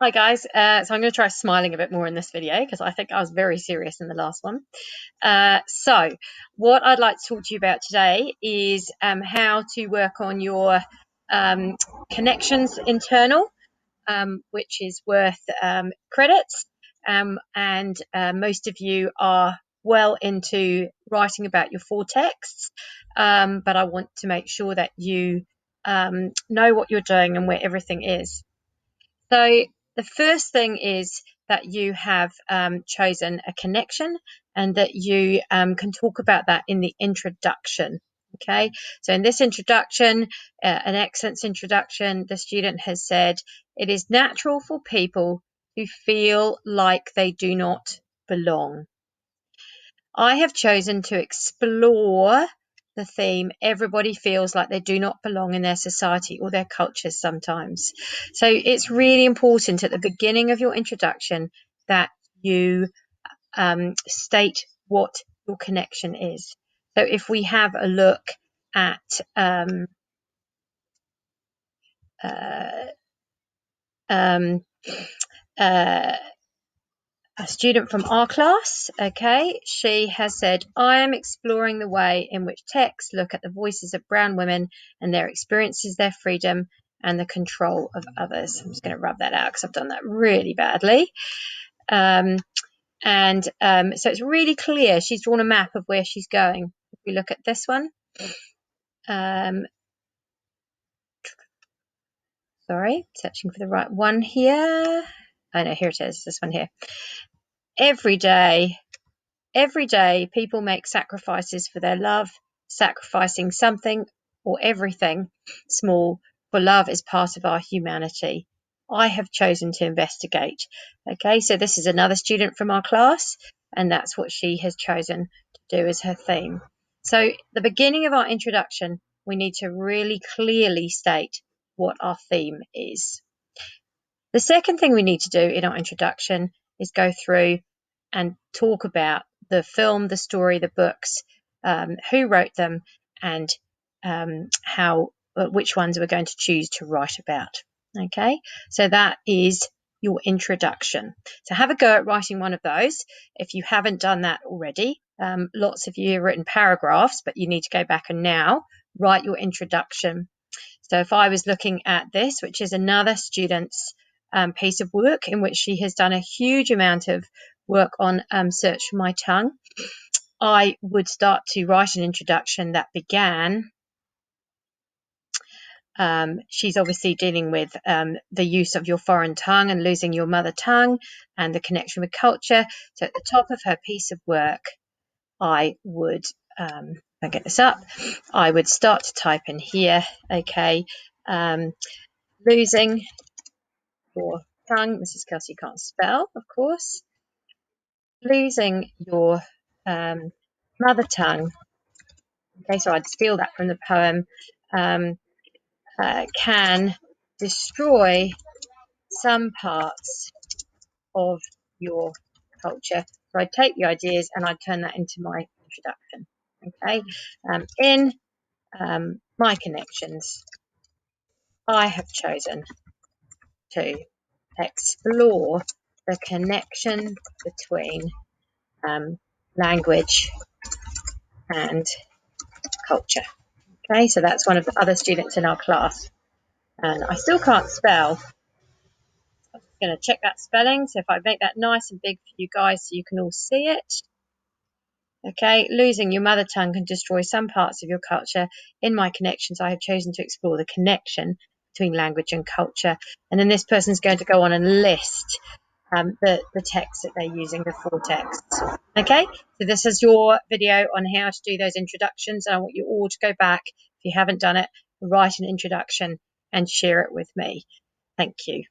Hi guys, so I'm going to try smiling a bit more in this video because I think I was very serious in the last one. So what I'd like to talk to you about today is how to work on your connections internal, which is worth credits, and most of you are well into writing about your four texts, but I want to make sure that you know what you're doing and where everything is. So the first thing is that you have chosen a connection and that you can talk about that in the introduction. Okay, so in this introduction, an excellence introduction, the student has said, it is natural for people to feel like they do not belong. I have chosen to explore the theme, everybody feels like they do not belong in their society or their cultures sometimes. So it's really important at the beginning of your introduction that you state what your connection is. So if we have a look at a student from our class, okay, she has said, I am exploring the way in which texts look at the voices of brown women and their experiences, their freedom, and the control of others. I'm just going to rub that out because I've done that really badly. So it's really clear. She's drawn a map of where she's going. If we look at this one, sorry, searching for the right one here. Oh no, here it is, this one here. Every day, people make sacrifices for their love, sacrificing something or everything small for love is part of our humanity. I have chosen to investigate. Okay, so this is another student from our class, and that's what she has chosen to do as her theme. So the beginning of our introduction, we need to really clearly state what our theme is. The second thing we need to do in our introduction is go through and talk about the film, the story, the books, who wrote them, and which ones we're going to choose to write about. Okay, so that is your introduction. So have a go at writing one of those. If you haven't done that already, lots of you have written paragraphs, but you need to go back and now write your introduction. So if I was looking at this, which is another student's piece of work in which she has done a huge amount of work on Search for My Tongue, I would start to write an introduction that began. She's obviously dealing with the use of your foreign tongue and losing your mother tongue and the connection with culture. So at the top of her piece of work, I would, I'll get this up, I would start to type in here, okay, losing your tongue. Mrs. Kelsey can't spell, of course. Losing your mother tongue. Okay, so I'd steal that from the poem. Can destroy some parts of your culture. So I'd take the ideas and I'd turn that into my introduction. Okay, in my connections, I have chosen to explore the connection between language and culture. Okay, so that's one of the other students in our class. And I still can't spell. I'm just going to check that spelling. So if I make that nice and big for you guys so you can all see it. Okay, losing your mother tongue can destroy some parts of your culture. In my connections, I have chosen to explore the connection between language and culture. And then this person's going to go on and list the text that they're using, the four texts. Okay, so this is your video on how to do those introductions. And I want you all to go back, if you haven't done it, write an introduction and share it with me. Thank you.